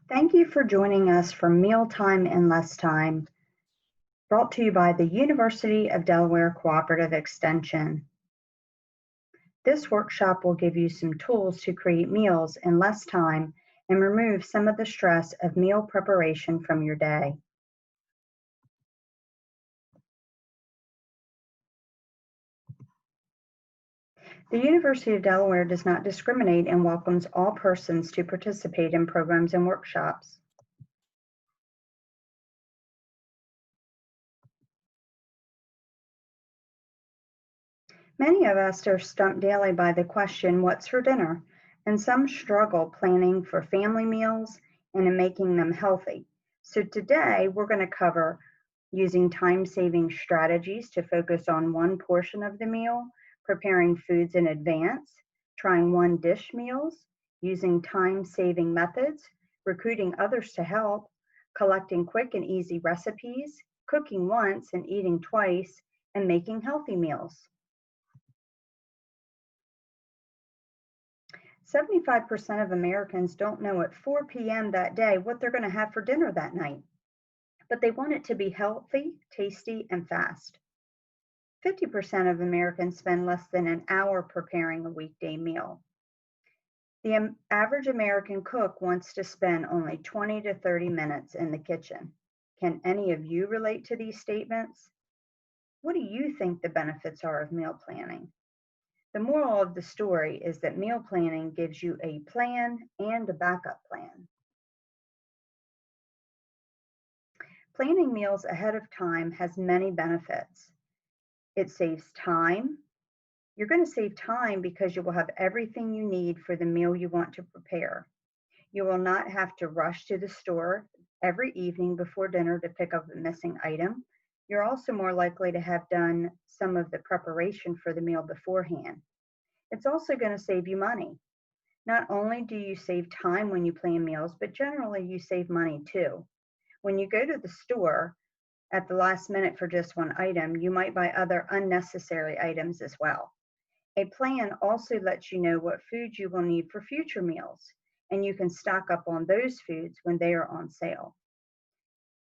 Thank you for joining us for Mealtime in Less Time, brought to you by the University of Delaware Cooperative Extension. This workshop will give you some tools to create meals in less time and remove some of the stress of meal preparation from your day. The University of Delaware does not discriminate and welcomes all persons to participate in programs and workshops. Many of us are stumped daily by the question, what's for dinner? And some struggle planning for family meals and in making them healthy. So today we're going to cover using time-saving strategies to focus on one portion of the meal, preparing foods in advance, trying one-dish meals, using time-saving methods, recruiting others to help, collecting quick and easy recipes, cooking once and eating twice, and making healthy meals. 75% of Americans don't know at 4 p.m. that day what they're going to have for dinner that night, but they want it to be healthy, tasty, and fast. 50% of Americans spend less than an hour preparing a weekday meal. The average American cook wants to spend only 20 to 30 minutes in the kitchen. Can any of you relate to these statements? What do you think the benefits are of meal planning? The moral of the story is that meal planning gives you a plan and a backup plan. Planning meals ahead of time has many benefits. It saves time. You're going to save time because you will have everything you need for the meal you want to prepare. You will not have to rush to the store every evening before dinner to pick up a missing item. You're also more likely to have done some of the preparation for the meal beforehand. It's also going to save you money. Not only do you save time when you plan meals, but generally you save money too. When you go to the store at the last minute for just one item, you might buy other unnecessary items as well. A plan also lets you know what foods you will need for future meals, and you can stock up on those foods when they are on sale.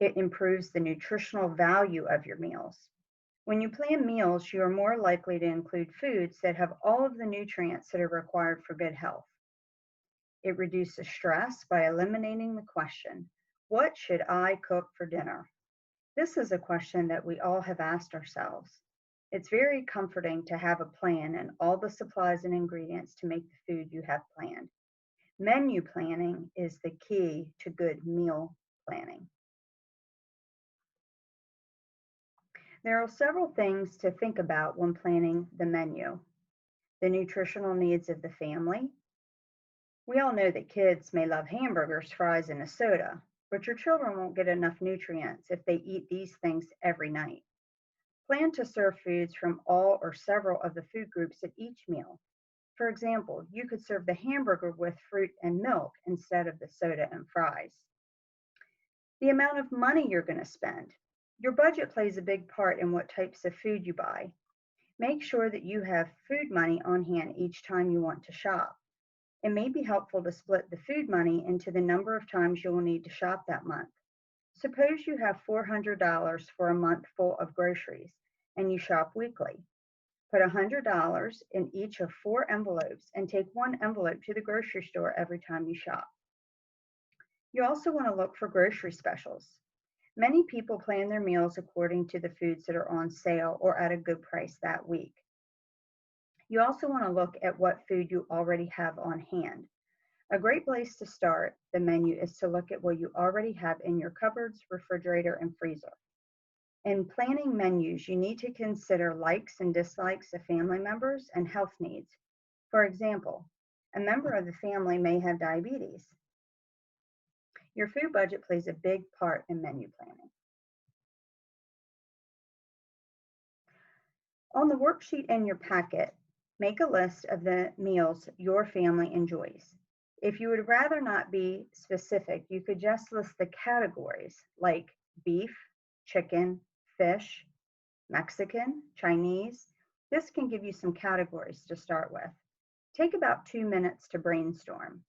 It improves the nutritional value of your meals. When you plan meals, you are more likely to include foods that have all of the nutrients that are required for good health. It reduces stress by eliminating the question, what should I cook for dinner? This is a question that we all have asked ourselves. It's very comforting to have a plan and all the supplies and ingredients to make the food you have planned. Menu planning is the key to good meal planning. There are several things to think about when planning the menu. The nutritional needs of the family. We all know that kids may love hamburgers, fries, and a soda, but your children won't get enough nutrients if they eat these things every night. Plan to serve foods from all or several of the food groups at each meal. For example, you could serve the hamburger with fruit and milk instead of the soda and fries. The amount of money you're going to spend. Your budget plays a big part in what types of food you buy. Make sure that you have food money on hand each time you want to shop. It may be helpful to split the food money into the number of times you will need to shop that month. Suppose you have $400 for a month full of groceries and you shop weekly. Put $100 in each of 4 envelopes and take one envelope to the grocery store every time you shop. You also want to look for grocery specials. Many people plan their meals according to the foods that are on sale or at a good price that week. You also want to look at what food you already have on hand. A great place to start the menu is to look at what you already have in your cupboards, refrigerator, and freezer. In planning menus, you need to consider likes and dislikes of family members and health needs. For example, a member of the family may have diabetes. Your food budget plays a big part in menu planning. On the worksheet in your packet, make a list of the meals your family enjoys. If you would rather not be specific, you could just list the categories like beef, chicken, fish, Mexican, Chinese. This can give you some categories to start with. Take about 2 minutes to brainstorm.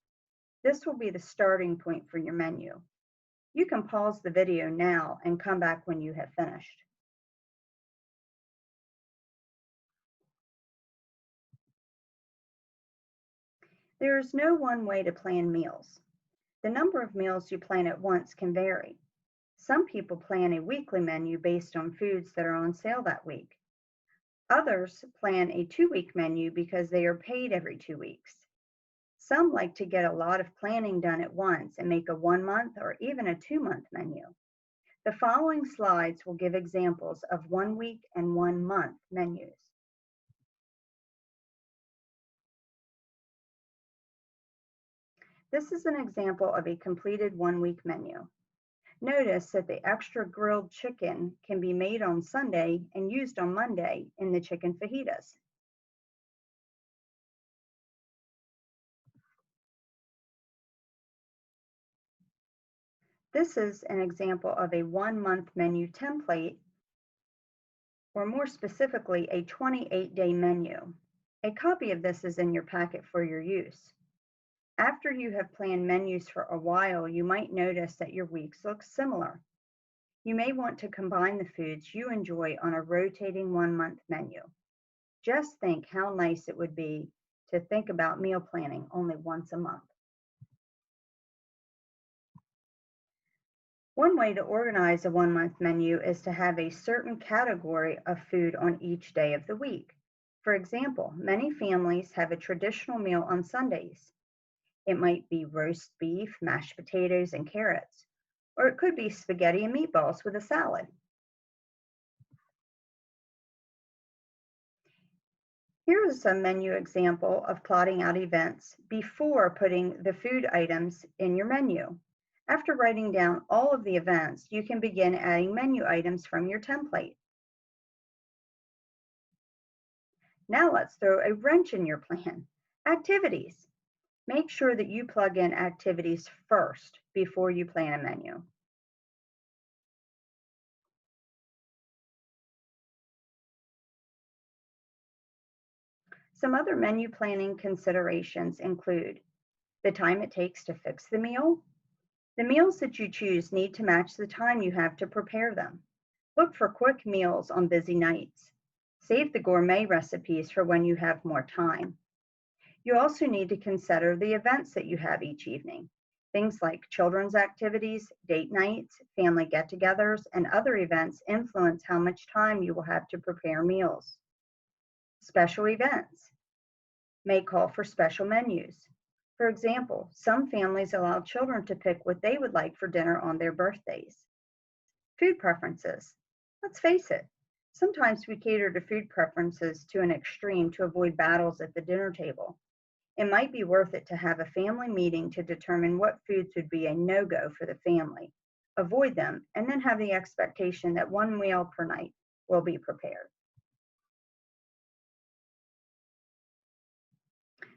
This will be the starting point for your menu. You can pause the video now and come back when you have finished. There is no one way to plan meals. The number of meals you plan at once can vary. Some people plan a weekly menu based on foods that are on sale that week. Others plan a 2-week menu because they are paid every 2 weeks. Some like to get a lot of planning done at once and make a 1 month or even a 2 month menu. The following slides will give examples of 1 week and 1 month menus. This is an example of a completed 1 week menu. Notice that the extra grilled chicken can be made on Sunday and used on Monday in the chicken fajitas. This is an example of a 1 month menu template, or more specifically, a 28-day menu. A copy of this is in your packet for your use. After you have planned menus for a while, you might notice that your weeks look similar. You may want to combine the foods you enjoy on a rotating 1 month menu. Just think how nice it would be to think about meal planning only once a month. One way to organize a 1 month menu is to have a certain category of food on each day of the week. For example, many families have a traditional meal on Sundays. It might be roast beef, mashed potatoes, and carrots, or it could be spaghetti and meatballs with a salad. Here is a menu example of plotting out events before putting the food items in your menu. After writing down all of the events, you can begin adding menu items from your template. Now let's throw a wrench in your plan. Activities. Make sure that you plug in activities first before you plan a menu. Some other menu planning considerations include the time it takes to fix the meal. The meals that you choose need to match the time you have to prepare them. Look for quick meals on busy nights. Save the gourmet recipes for when you have more time. You also need to consider the events that you have each evening. Things like children's activities, date nights, family get-togethers, and other events influence how much time you will have to prepare meals. Special events may call for special menus. For example, some families allow children to pick what they would like for dinner on their birthdays. Food preferences. Let's face it, sometimes we cater to food preferences to an extreme to avoid battles at the dinner table. It might be worth it to have a family meeting to determine what foods would be a no-go for the family. Avoid them, and then have the expectation that one meal per night will be prepared.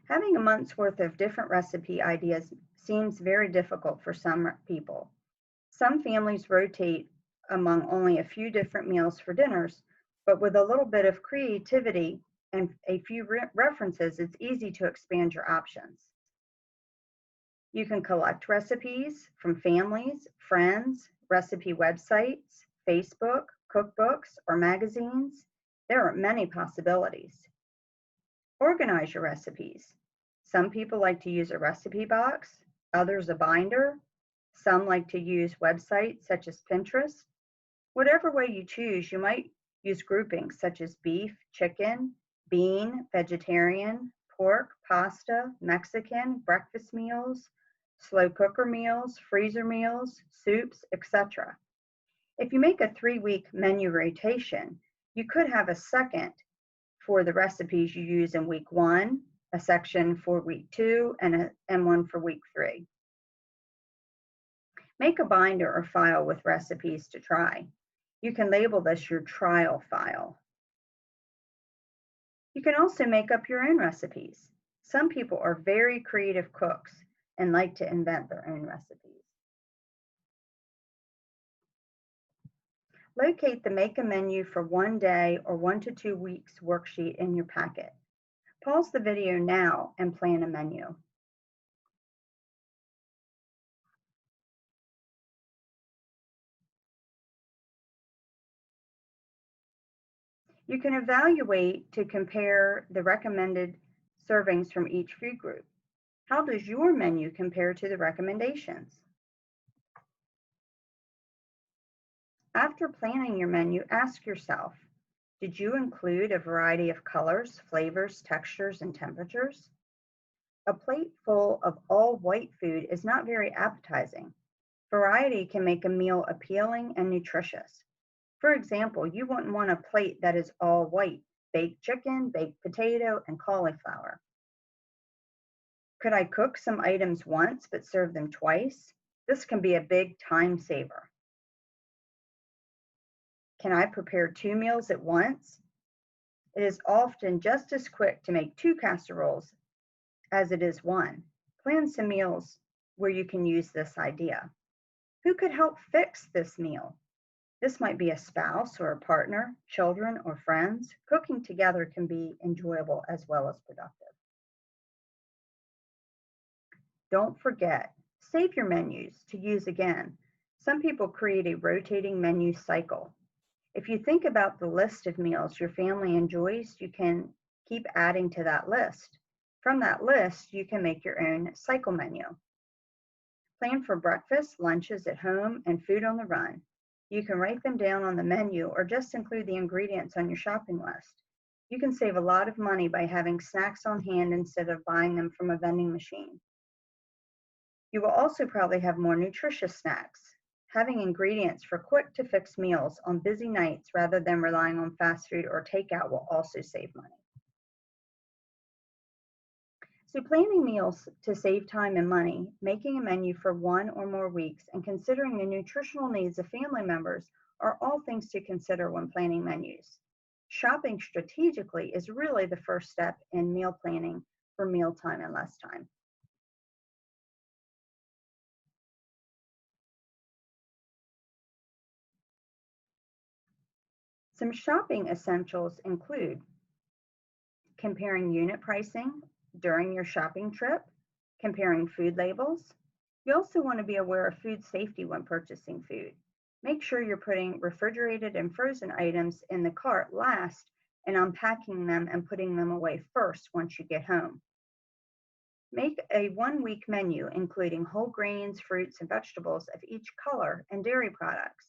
Having a month's worth of different recipe ideas seems very difficult for some people. Some families rotate among only a few different meals for dinners, but with a little bit of creativity and a few references, it's easy to expand your options. You can collect recipes from families, friends, recipe websites, Facebook, cookbooks, or magazines. There are many possibilities. Organize your recipes. Some people like to use a recipe box, others a binder. Some like to use websites such as Pinterest. Whatever way you choose, you might use groupings such as beef, chicken, bean, vegetarian, pork, pasta, Mexican, breakfast meals, slow cooker meals, freezer meals, soups, etc. If you make a 3-week menu rotation, you could have a second for the recipes you use in week 1, a section for week 2, and one for week 3. Make a binder or file with recipes to try. You can label this your trial file. You can also make up your own recipes. Some people are very creative cooks and like to invent their own recipes. Locate the Make a Menu for 1 day or 1 to 2 weeks worksheet in your packet. Pause the video now and plan a menu. You can evaluate to compare the recommended servings from each food group. How does your menu compare to the recommendations? After planning your menu, ask yourself, did you include a variety of colors, flavors, textures, and temperatures? A plate full of all white food is not very appetizing. Variety can make a meal appealing and nutritious. For example, you wouldn't want a plate that is all white, baked chicken, baked potato, and cauliflower. Could I cook some items once but serve them twice? This can be a big time saver. Can I prepare two meals at once? It is often just as quick to make two casseroles as it is one. Plan some meals where you can use this idea. Who could help fix this meal? This might be a spouse or a partner, children or friends. Cooking together can be enjoyable as well as productive. Don't forget, save your menus to use again. Some people create a rotating menu cycle. If you think about the list of meals your family enjoys, you can keep adding to that list. From that list, you can make your own cycle menu. Plan for breakfast, lunches at home, and food on the run. You can write them down on the menu or just include the ingredients on your shopping list. You can save a lot of money by having snacks on hand instead of buying them from a vending machine. You will also probably have more nutritious snacks. Having ingredients for quick to fix meals on busy nights rather than relying on fast food or takeout will also save money. So planning meals to save time and money, making a menu for one or more weeks, and considering the nutritional needs of family members are all things to consider when planning menus. Shopping strategically is really the first step in meal planning for mealtime and less time. Some shopping essentials include comparing unit pricing during your shopping trip, comparing food labels. You also want to be aware of food safety when purchasing food. Make sure you're putting refrigerated and frozen items in the cart last and unpacking them and putting them away first once you get home. Make a 1 week menu including whole grains, fruits, and vegetables of each color and dairy products.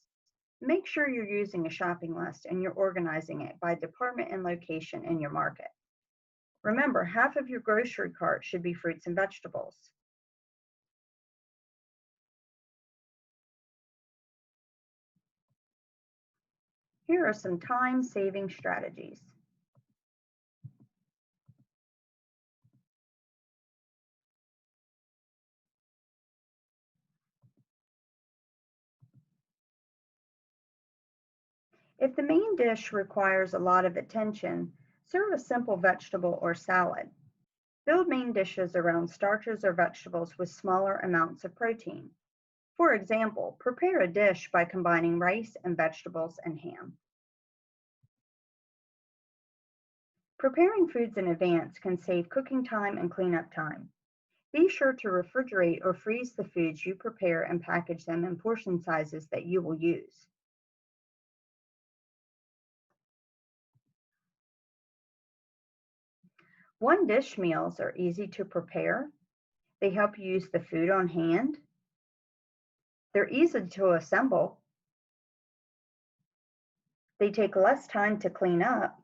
Make sure you're using a shopping list and you're organizing it by department and location in your market. Remember, half of your grocery cart should be fruits and vegetables. Here are some time-saving strategies. If the main dish requires a lot of attention, serve a simple vegetable or salad. Build main dishes around starches or vegetables with smaller amounts of protein. For example, prepare a dish by combining rice and vegetables and ham. Preparing foods in advance can save cooking time and cleanup time. Be sure to refrigerate or freeze the foods you prepare and package them in portion sizes that you will use. One dish meals are easy to prepare. They help you use the food on hand. They're easy to assemble. They take less time to clean up.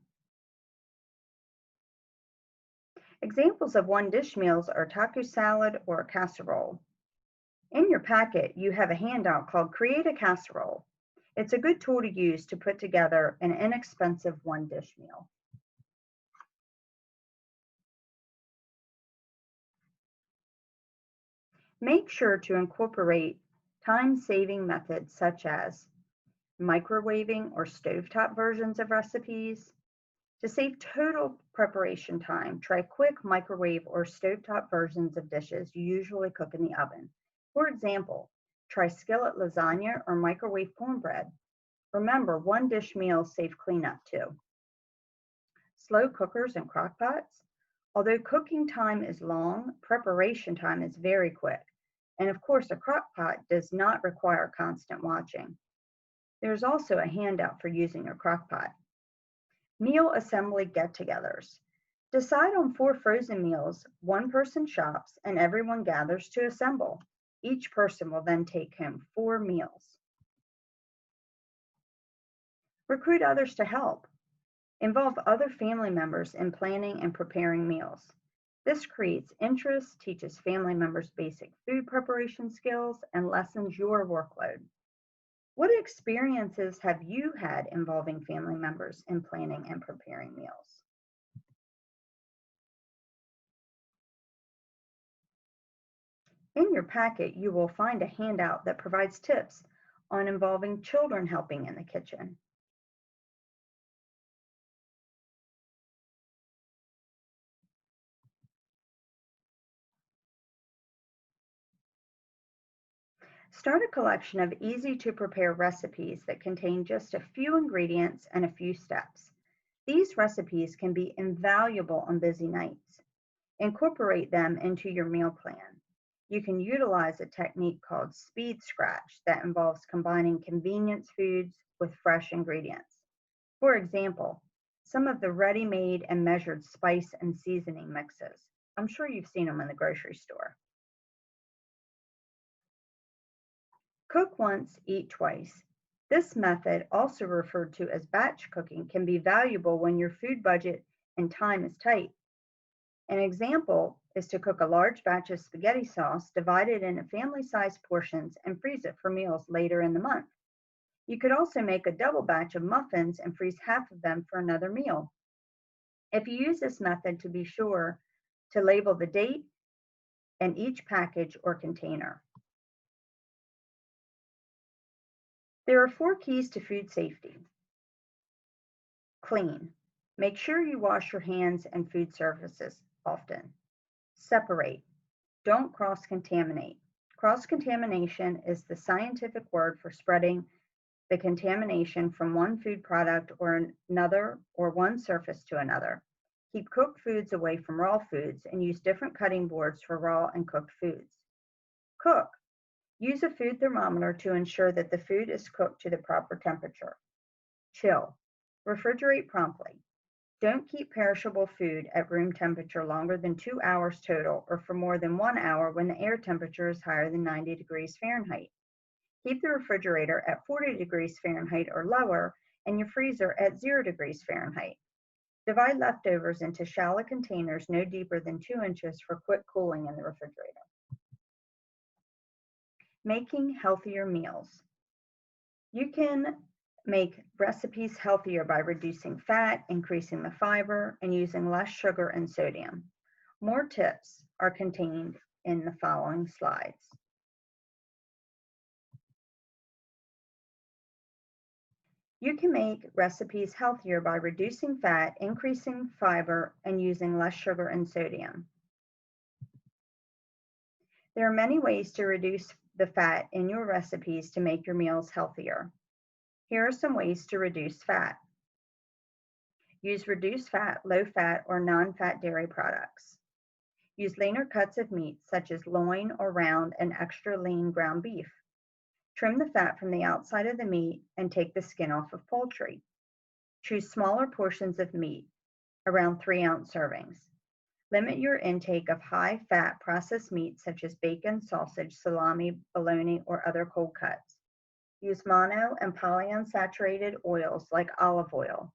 Examples of one dish meals are taco salad or a casserole. In your packet, you have a handout called Create a Casserole. It's a good tool to use to put together an inexpensive one dish meal. Make sure to incorporate time-saving methods such as microwaving or stovetop versions of recipes. To save total preparation time, try quick microwave or stovetop versions of dishes you usually cook in the oven. For example, try skillet lasagna or microwave cornbread. Remember, one dish meals save cleanup too. Slow cookers and crock pots. Although cooking time is long, preparation time is very quick. And of course, a crock pot does not require constant watching. There's also a handout for using a crock pot. Meal assembly get-togethers. Decide on 4 frozen meals, one person shops, and everyone gathers to assemble. Each person will then take home 4 meals. Recruit others to help. Involve other family members in planning and preparing meals. This creates interest, teaches family members basic food preparation skills, and lessens your workload. What experiences have you had involving family members in planning and preparing meals? In your packet, you will find a handout that provides tips on involving children helping in the kitchen. Start a collection of easy to prepare recipes that contain just a few ingredients and a few steps. These recipes can be invaluable on busy nights. Incorporate them into your meal plan. You can utilize a technique called speed scratch that involves combining convenience foods with fresh ingredients. For example, some of the ready-made and measured spice and seasoning mixes. I'm sure you've seen them in the grocery store. Cook once, eat twice. This method, also referred to as batch cooking, can be valuable when your food budget and time is tight. An example is to cook a large batch of spaghetti sauce, divide it into family-sized portions, and freeze it for meals later in the month. You could also make a double batch of muffins and freeze half of them for another meal. If you use this method, to be sure to label the date and each package or container. There are 4 keys to food safety. Clean. Make sure you wash your hands and food surfaces often. Separate. Don't cross-contaminate. Cross-contamination is the scientific word for spreading the contamination from one food product or another, or one surface to another. Keep cooked foods away from raw foods and use different cutting boards for raw and cooked foods. Cook. Use a food thermometer to ensure that the food is cooked to the proper temperature. Chill. Refrigerate promptly. Don't keep perishable food at room temperature longer than 2 hours total, or for more than 1 hour when the air temperature is higher than 90 degrees Fahrenheit. Keep the refrigerator at 40 degrees Fahrenheit or lower, and your freezer at 0 degrees Fahrenheit. Divide leftovers into shallow containers no deeper than 2 inches for quick cooling in the refrigerator. Making healthier meals. You can make recipes healthier by reducing fat, increasing the fiber, and using less sugar and sodium. More tips are contained in the following slides. You can make recipes healthier by reducing fat, increasing fiber, and using less sugar and sodium. There are many ways to reduce the fat in your recipes to make your meals healthier. Here are some ways to reduce fat. Use reduced fat, low fat, or non-fat dairy products. Use leaner cuts of meat, such as loin or round and extra lean ground beef. Trim the fat from the outside of the meat and take the skin off of poultry. Choose smaller portions of meat, around 3-ounce servings. Limit your intake of high-fat processed meats such as bacon, sausage, salami, bologna, or other cold cuts. Use mono and polyunsaturated oils like olive oil,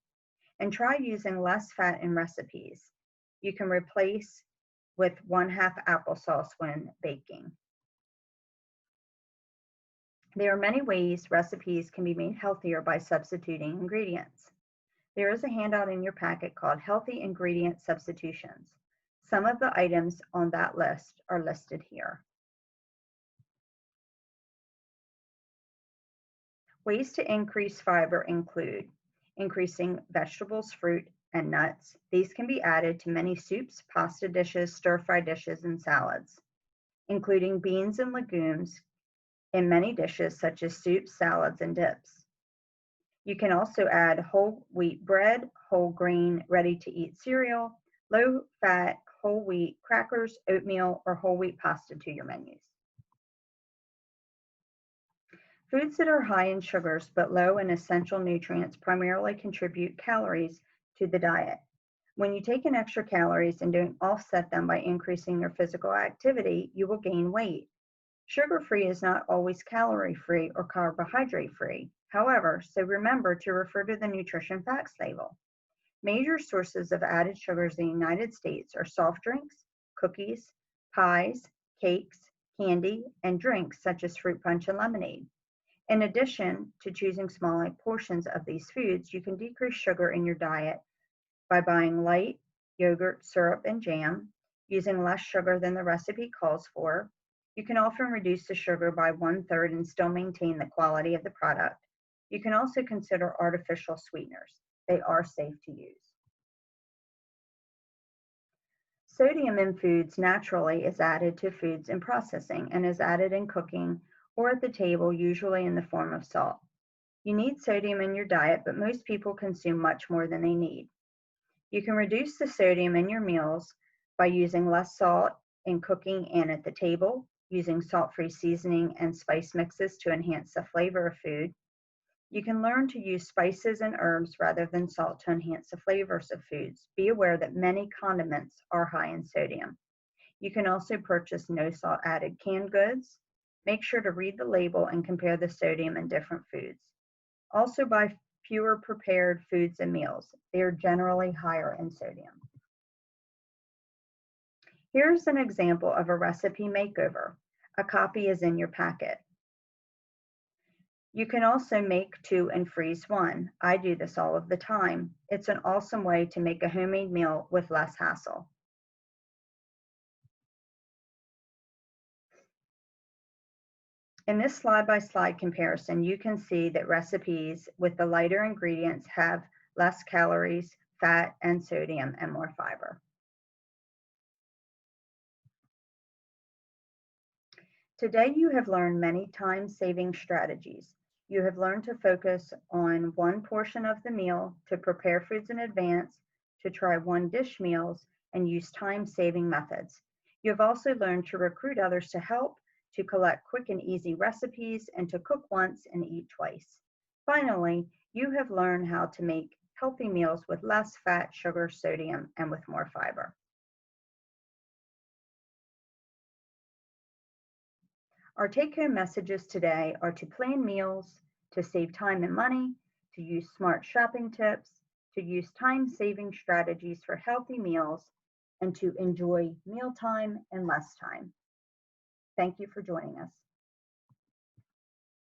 and try using less fat in recipes. You can replace with 1/2 applesauce when baking. There are many ways recipes can be made healthier by substituting ingredients. There is a handout in your packet called Healthy Ingredient Substitutions. Some of the items on that list are listed here. Ways to increase fiber include increasing vegetables, fruit, and nuts. These can be added to many soups, pasta dishes, stir-fry dishes, and salads, including beans and legumes in many dishes such as soups, salads, and dips. You can also add whole wheat bread, whole grain, ready-to-eat cereal, low-fat whole wheat crackers, oatmeal, or whole wheat pasta to your menus. Foods that are high in sugars but low in essential nutrients primarily contribute calories to the diet. When you take in extra calories and don't offset them by increasing your physical activity, you will gain weight. Sugar-free is not always calorie-free or carbohydrate-free. However, so remember to refer to the nutrition facts label. Major sources of added sugars in the United States are soft drinks, cookies, pies, cakes, candy, and drinks such as fruit punch and lemonade. In addition to choosing smaller portions of these foods, you can decrease sugar in your diet by buying light yogurt, syrup, and jam, using less sugar than the recipe calls for. You can often reduce the sugar by 1/3 and still maintain the quality of the product. You can also consider artificial sweeteners. They are safe to use. Sodium in foods naturally is added to foods in processing and is added in cooking or at the table, usually in the form of salt. You need sodium in your diet, but most people consume much more than they need. You can reduce the sodium in your meals by using less salt in cooking and at the table, using salt-free seasoning and spice mixes to enhance the flavor of food. You can learn to use spices and herbs rather than salt to enhance the flavors of foods. Be aware that many condiments are high in sodium. You can also purchase no salt added canned goods. Make sure to read the label and compare the sodium in different foods. Also buy fewer prepared foods and meals. They are generally higher in sodium. Here's an example of a recipe makeover. A copy is in your packet. You can also make 2 and freeze 1. I do this all of the time. It's an awesome way to make a homemade meal with less hassle. In this slide-by-slide comparison, you can see that recipes with the lighter ingredients have less calories, fat, and sodium, and more fiber. Today, you have learned many time-saving strategies. You have learned to focus on one portion of the meal, to prepare foods in advance, to try one-dish meals, and use time-saving methods. You have also learned to recruit others to help, to collect quick and easy recipes, and to cook once and eat twice. Finally, you have learned how to make healthy meals with less fat, sugar, sodium, and with more fiber. Our take-home messages today are to plan meals, to save time and money, to use smart shopping tips, to use time-saving strategies for healthy meals, and to enjoy mealtime in less time. Thank you for joining us.